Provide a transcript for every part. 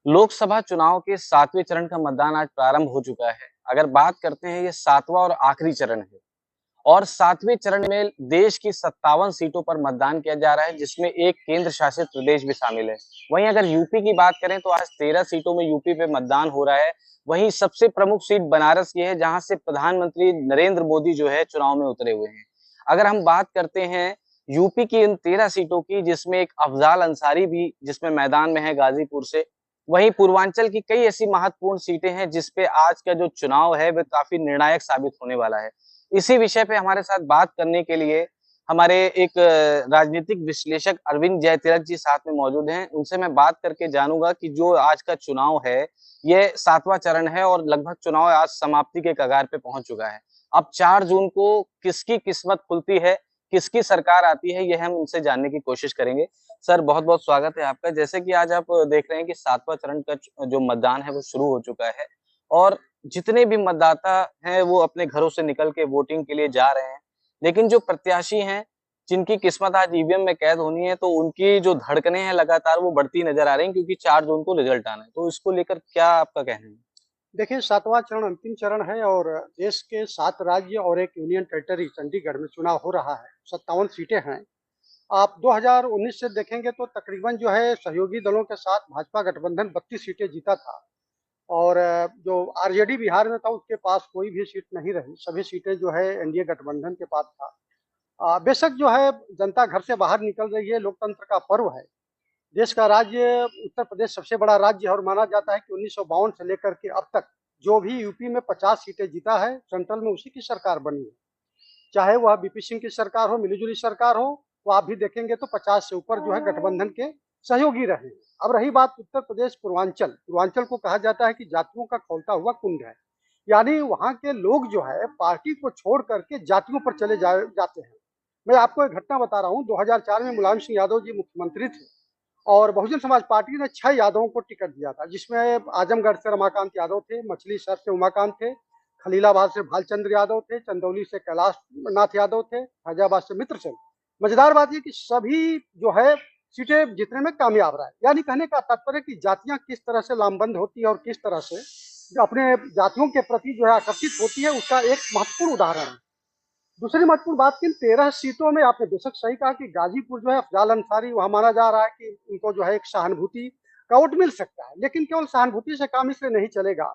लोकसभा चुनाव के 7वें चरण का मतदान आज प्रारंभ हो चुका है। अगर बात करते हैं ये 7वां और आखिरी चरण है और 7वें चरण में देश की 57 सीटों पर मतदान किया जा रहा है जिसमें एक केंद्र शासित प्रदेश भी शामिल है। वहीं अगर यूपी की बात करें तो आज 13 सीटों में यूपी पे मतदान हो रहा है। वहीं सबसे प्रमुख सीट बनारस की है जहां से प्रधानमंत्री नरेंद्र मोदी जो है चुनाव में उतरे हुए हैं। अगर हम बात करते हैं यूपी की इन 13 सीटों की जिसमें एक अफजाल अंसारी भी जिसमें मैदान में है गाजीपुर से, वहीं पूर्वांचल की कई ऐसी महत्वपूर्ण सीटें हैं जिस पे आज का जो चुनाव है वह काफी निर्णायक साबित होने वाला है। इसी विषय पे हमारे साथ बात करने के लिए हमारे एक राजनीतिक विश्लेषक अरविंद जयतिलक जी साथ में मौजूद हैं। उनसे मैं बात करके जानूंगा कि जो आज का चुनाव है, ये 7वां चरण है और लगभग चुनाव आज समाप्ति के कगार पे पहुंच चुका है। अब 4 जून को किसकी किस्मत खुलती है, किसकी सरकार आती है, यह हम उनसे जानने की कोशिश करेंगे। सर बहुत-बहुत स्वागत है आपका। जैसे कि आज आप देख रहे हैं कि 7वां चरण का जो मतदान है वो शुरू हो चुका है और जितने भी मतदाता हैं वो अपने घरों से निकल के वोटिंग के लिए जा रहे हैं। लेकिन जो प्रत्याशी हैं, जिनकी किस्मत आज ईवीएम में कैद होनी है, तो उनकी जो धड़कनें हैं लगातार वो बढ़ती नज़र आ रही हैं क्योंकि 4 जून को रिजल्ट आना है। तो इसको लेकर क्या आपका कहना है? देखिए, 7वां चरण अंतिम चरण है और देश के 7 राज्य और एक यूनियन टेरिटरी चंडीगढ़ में चुनाव हो रहा है। 57 सीटें हैं। आप 2019 से देखेंगे तो तकरीबन जो है सहयोगी दलों के साथ भाजपा गठबंधन 32 सीटें जीता था और जो आरजेडी बिहार में था उसके पास कोई भी सीट नहीं रही। सभी सीटें जो है एनडीए गठबंधन के पास था। बेशक जो है जनता घर से बाहर निकल रही है, लोकतंत्र का पर्व है। देश का राज्य उत्तर प्रदेश सबसे बड़ा राज्य है और माना जाता है कि 1952 से लेकर के अब तक जो भी यूपी में 50 सीटें जीता है, सेंट्रल में उसी की सरकार बनी है। चाहे वह बीपी सिंह की सरकार हो, मिली-जुली सरकार हो, तो आप भी देखेंगे तो 50 से ऊपर जो है गठबंधन के सहयोगी रहे हैं। अब रही बात उत्तर प्रदेश पूर्वांचल, पूर्वांचल को कहा जाता है कि जातियों का खौलता हुआ कुंड है। यानी वहाँ के लोग जो है पार्टी को छोड़ करके जातियों पर चले जाते हैं। मैं आपको एक घटना बता रहा हूँ, 2004 में मुलायम सिंह यादव जी मुख्यमंत्री थे और बहुजन समाज पार्टी ने 6 यादवों को टिकट दिया था, जिसमें आजमगढ़ से रमाकांत यादव थे, मछली शहर से उमाकांत थे, खलीलाबाद से भालचंद्र यादव थे, चंदौली से कैलाश नाथ यादव थे, फैजाबाद से मित्र सिंह। मजेदार बात ये कि सभी जो है सीटें जीतने में कामयाब रहा है। यानी कहने का तात्पर्य कि जातियां किस तरह से लामबंद होती है और किस तरह से जो अपने जातियों के प्रति जो है आकर्षित होती है, उसका एक महत्वपूर्ण उदाहरण है। दूसरी महत्वपूर्ण बात कि इन 13 सीटों में आपने बेशक सही कहा कि गाजीपुर जो है अफजाल अंसारी, वहां माना जा रहा है कि उनको जो है एक सहानुभूति का वोट मिल सकता है। लेकिन केवल सहानुभूति से काम इसलिए नहीं चलेगा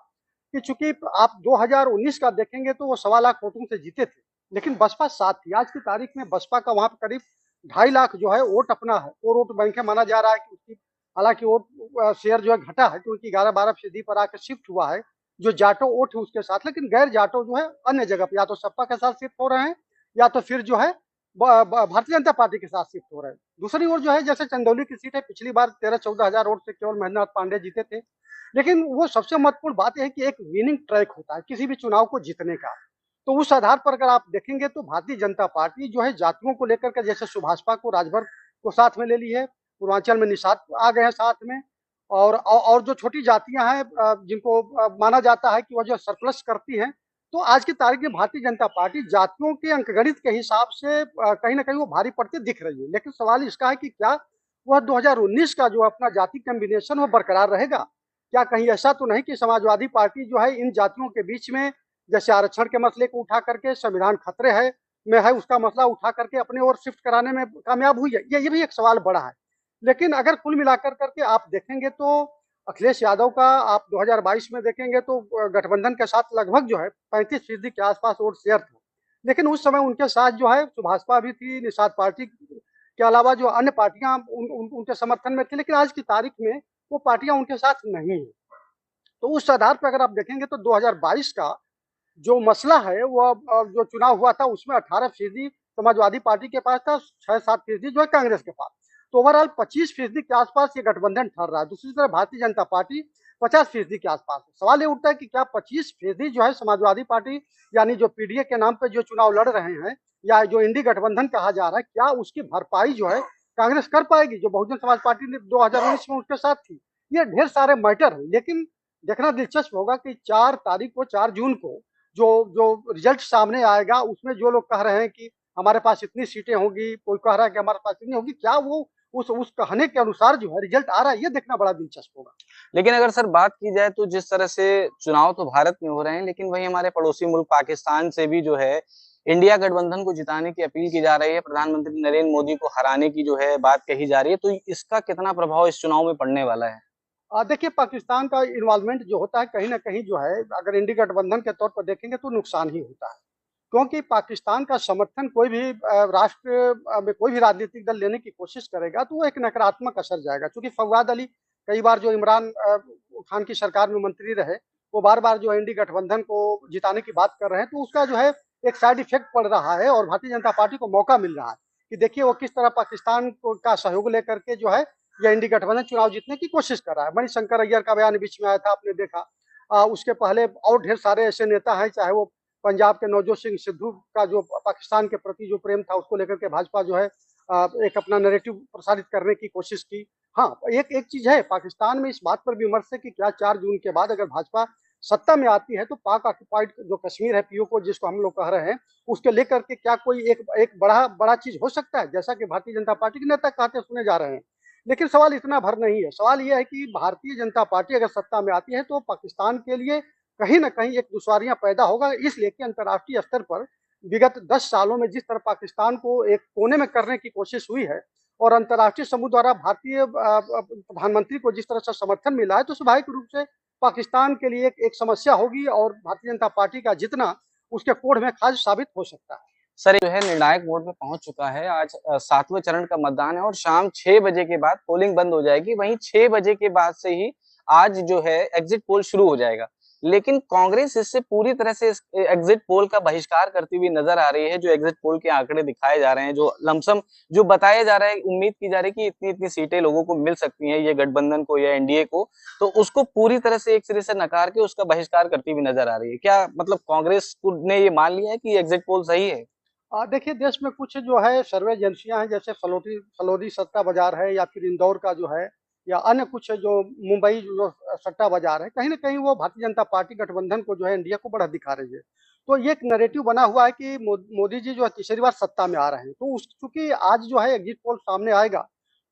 कि चूंकि आप 2019 का देखेंगे तो वो 1.25 लाख वोटों से जीते थे, लेकिन बसपा साथ थी। आज की तारीख में बसपा का वहां पर करीब 2.5 लाख जो है वोट अपना है, वो वोट बैंक है। माना जा रहा है कि उसकी हालांकि वोट शेयर जो है घटा है क्योंकि 11-12% पर आकर शिफ्ट हुआ है जो जाटो वोट है उसके साथ, लेकिन गैर जाटो जो है अन्य जगह पर या तो सपा के साथ शिफ्ट हो रहे हैं या तो फिर जो है भारतीय जनता पार्टी के साथ शिफ्ट हो रहे हैं। दूसरी ओर जो है जैसे चंदौली की सीट है, पिछली बार 13-14 हजार वोट से केवल महेंद्रनाथ पांडे जीते थे। लेकिन वो सबसे महत्वपूर्ण बात यह है कि एक विनिंग ट्रैक होता है किसी भी चुनाव को जीतने का। तो उस आधार पर अगर आप देखेंगे तो भारतीय जनता पार्टी जो है जातियों को लेकर के जैसे सुभाषपा को राजभर को साथ में ले ली है, पूर्वांचल में निषाद आ गए हैं साथ में और जो छोटी जातियां हैं जिनको माना जाता है कि वह जो सरप्लस करती हैं, तो आज की तारीख में भारतीय जनता पार्टी जातियों के अंकगणित के हिसाब से कहीं ना कहीं वो भारी पड़ती दिख रही है। लेकिन सवाल इसका है कि क्या वह 2019 का जो अपना जाति कॉम्बिनेशन वो बरकरार रहेगा? क्या कहीं ऐसा तो नहीं कि समाजवादी पार्टी जो है इन जातियों के बीच में जैसे आरक्षण के मसले को उठा करके संविधान खतरे है में है उसका मसला उठा करके अपने ओर शिफ्ट कराने में कामयाब हुई है? ये भी एक सवाल बड़ा है। लेकिन अगर कुल मिलाकर करके आप देखेंगे तो अखिलेश यादव का आप 2022 में देखेंगे तो गठबंधन के साथ लगभग जो है 35% के आसपास वोट शेयर था। लेकिन उस समय उनके साथ जो है सुभाषपा भी थी, निषाद पार्टी के अलावा जो अन्य पार्टियां उनके समर्थन में थी। लेकिन आज की तारीख में वो पार्टियां उनके साथ नहीं है। तो उस आधार पर अगर आप देखेंगे तो 2022 का जो मसला है वो जो चुनाव हुआ था उसमें 18% समाजवादी पार्टी के पास था, 6-7% जो है कांग्रेस के पास। तो ओवरऑल 25% के आसपास ये गठबंधन ठहर रहा है। दूसरी तरफ भारतीय जनता पार्टी 50% के आसपास है। सवाल ये उठता है कि क्या 25% जो है समाजवादी पार्टी यानी जो पीडीए के नाम पे जो चुनाव लड़ रहे हैं या जो इंडी गठबंधन कहा जा रहा है, क्या उसकी भरपाई जो है कांग्रेस कर पाएगी जो बहुजन समाज पार्टी ने 2019 में उसके साथ थी? ये ढेर सारे मैटर है। लेकिन देखना दिलचस्प होगा कि 4 तारीख को 4 जून को जो जो रिजल्ट सामने आएगा उसमें जो लोग कह रहे हैं कि हमारे पास इतनी सीटें होंगी, कोई कह रहा है कि हमारे पास इतनी होगी, क्या वो उस कहने के अनुसार जो है रिजल्ट आ रहा है, ये देखना बड़ा दिलचस्प होगा। लेकिन अगर सर बात की जाए तो जिस तरह से चुनाव तो भारत में हो रहे हैं, लेकिन वहीं हमारे पड़ोसी मुल्क पाकिस्तान से भी जो है इंडिया गठबंधन को जिताने की अपील की जा रही है, प्रधानमंत्री नरेंद्र मोदी को हराने की जो है बात कही जा रही है, तो इसका कितना प्रभाव इस चुनाव में पड़ने वाला है? देखिए, पाकिस्तान का इन्वॉल्वमेंट जो होता है कहीं न कहीं जो है, अगर इंडी गठबंधन के तौर पर देखेंगे तो नुकसान ही होता है। क्योंकि पाकिस्तान का समर्थन कोई भी राष्ट्र में कोई भी राजनीतिक दल लेने की कोशिश करेगा तो वो एक नकारात्मक असर जाएगा। चूँकि फवाद अली कई बार जो इमरान खान की सरकार में मंत्री रहे, वो बार-बार जो इंडी गठबंधन को जिताने की बात कर रहे हैं, तो उसका जो है एक साइड इफ़ेक्ट पड़ रहा है और भारतीय जनता पार्टी को मौका मिल रहा है कि देखिए वो किस तरह पाकिस्तान को का सहयोग लेकर के जो है या इंडी गठबंधन चुनाव जीतने की कोशिश कर रहा है। मणिशंकर अय्यर का बयान बीच में आया था, आपने देखा। उसके पहले और ढेर सारे ऐसे नेता हैं, चाहे वो पंजाब के नवजोत सिंह सिद्धू का जो पाकिस्तान के प्रति जो प्रेम था उसको लेकर के भाजपा जो है एक अपना नैरेटिव प्रसारित करने की कोशिश की। हाँ, एक एक चीज़ है, पाकिस्तान में इस बात पर विमर्श है कि क्या 4 जून के बाद अगर भाजपा सत्ता में आती है तो पाक ऑक्युपाइड जो कश्मीर है, पीओके जिसको हम लोग कह रहे हैं, उसके लेकर के क्या कोई एक एक बड़ा चीज़ हो सकता है? जैसा कि भारतीय जनता पार्टी के नेता कहते सुने जा रहे हैं। लेकिन सवाल इतना भर नहीं है, सवाल ये है कि भारतीय जनता पार्टी अगर सत्ता में आती है तो पाकिस्तान के लिए कहीं न कहीं एक दुश्वारियाँ पैदा होगा, इसलिए कि अंतर्राष्ट्रीय स्तर पर विगत 10 सालों में जिस तरह पाकिस्तान को एक कोने में करने की कोशिश हुई है और अंतर्राष्ट्रीय समूह द्वारा भारतीय प्रधानमंत्री को जिस तरह से समर्थन मिला है, तो स्वाभाविक रूप से पाकिस्तान के लिए एक समस्या होगी और भारतीय जनता पार्टी का जितना उसके कोढ़ में खाज साबित हो सकता है। सर जो है निर्णायक मोड में पहुंच चुका है। आज 7वें चरण का मतदान है और शाम 6 बजे के बाद पोलिंग बंद हो जाएगी। वहीं 6 बजे के बाद से ही आज जो है एग्जिट पोल शुरू हो जाएगा। लेकिन कांग्रेस इससे पूरी तरह से इस एग्जिट पोल का बहिष्कार करती हुई नजर आ रही है। जो एग्जिट पोल के आंकड़े दिखाए जा रहे हैं, जो लमसम जो बताया जा रहा है, उम्मीद की जा रही है कि इतनी-इतनी सीटें लोगों को मिल सकती हैं, ये गठबंधन को या एनडीए को, तो उसको पूरी तरह से एक सिरे से नकार के उसका बहिष्कार करती हुई नजर आ रही है। क्या मतलब कांग्रेस ने ये मान लिया है कि एग्जिट पोल सही है? देखिए, देश में कुछ जो है सर्वे एजेंसियाँ हैं, जैसे फलोदी सट्टा बाज़ार है या फिर इंदौर का जो है या अन्य कुछ जो मुंबई जो सट्टा बाज़ार है, कहीं न कहीं वो भारतीय जनता पार्टी गठबंधन को जो है इंडिया को बढ़त दिखा रही है। तो ये एक नैरेटिव बना हुआ है कि मोदी जी जो है तीसरी बार सत्ता में आ रहे हैं। तो उस चूँकि आज जो है एग्ज़िट पोल सामने आएगा,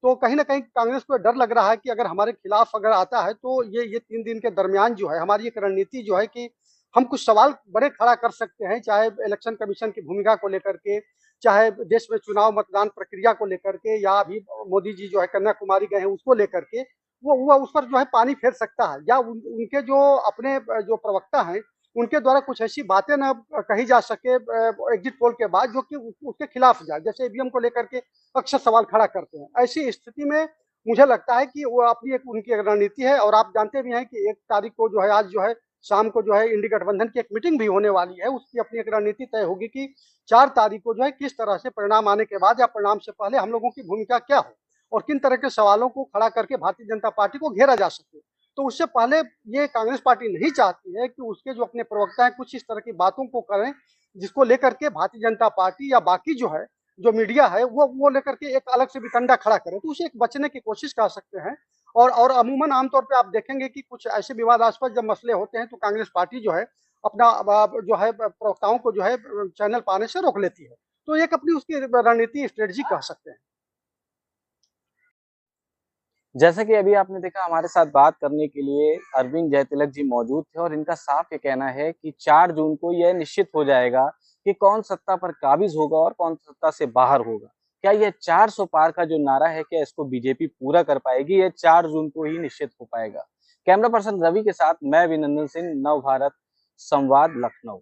तो कहीं न कहीं कांग्रेस को डर लग रहा है कि अगर हमारे खिलाफ अगर आता है तो ये 3 दिन के दरमियान जो है हमारी एक रणनीति जो है कि हम कुछ सवाल बड़े खड़ा कर सकते हैं, चाहे इलेक्शन कमीशन की भूमिका को लेकर के, चाहे देश में चुनाव मतदान प्रक्रिया को लेकर के या अभी मोदी जी जो है कन्याकुमारी गए हैं उसको लेकर के, वो उस पर जो है पानी फेर सकता है या उनके जो अपने जो प्रवक्ता हैं, उनके द्वारा कुछ ऐसी बातें ना कही जा सके एग्जिट पोल के बाद जो कि उसके खिलाफ जाए। जैसे ईवीएम को लेकर के अक्सर सवाल खड़ा करते हैं। ऐसी स्थिति में मुझे लगता है कि वो अपनी एक उनकी एक रणनीति है और आप जानते भी हैं कि 1 तारीख को जो है आज जो है शाम को जो है इंडी गठबंधन की एक मीटिंग भी होने वाली है। उसकी अपनी एक रणनीति तय होगी कि 4 तारीख को जो है किस तरह से परिणाम आने के बाद या परिणाम से पहले हम लोगों की भूमिका क्या हो और किन तरह के सवालों को खड़ा करके भारतीय जनता पार्टी को घेरा जा सके। तो उससे पहले ये कांग्रेस पार्टी नहीं चाहती है कि उसके जो अपने प्रवक्ता हैं कुछ इस तरह की बातों को करें, जिसको लेकर के भारतीय जनता पार्टी या बाकी जो है, जो मीडिया है वो लेकर के एक अलग से वितंडा खड़ा करे। तो उसे एक बचने की कोशिश कर सकते हैं और अमूमन आमतौर पे आप देखेंगे कि कुछ ऐसे विवादास्पद जब मसले होते हैं तो कांग्रेस पार्टी जो है अपना जो है प्रवक्ताओं को जो है चैनल पर आने से रोक लेती है। तो एक अपनी उसकी रणनीति स्ट्रेटजी कह सकते हैं। जैसा कि अभी आपने देखा, हमारे साथ बात करने के लिए अरविंद जयतिलक जी मौजूद थे और इनका साफ ये कहना है कि 4 जून को यह निश्चित हो जाएगा कि कौन सत्ता पर काबिज होगा और कौन सत्ता से बाहर होगा। क्या यह 400 पार का जो नारा है, क्या इसको बीजेपी पूरा कर पाएगी? यह 4 जून को ही निश्चित हो पाएगा। कैमरा पर्सन रवि के साथ मैं अभिनंदन सिंह, नव भारत संवाद, लखनऊ।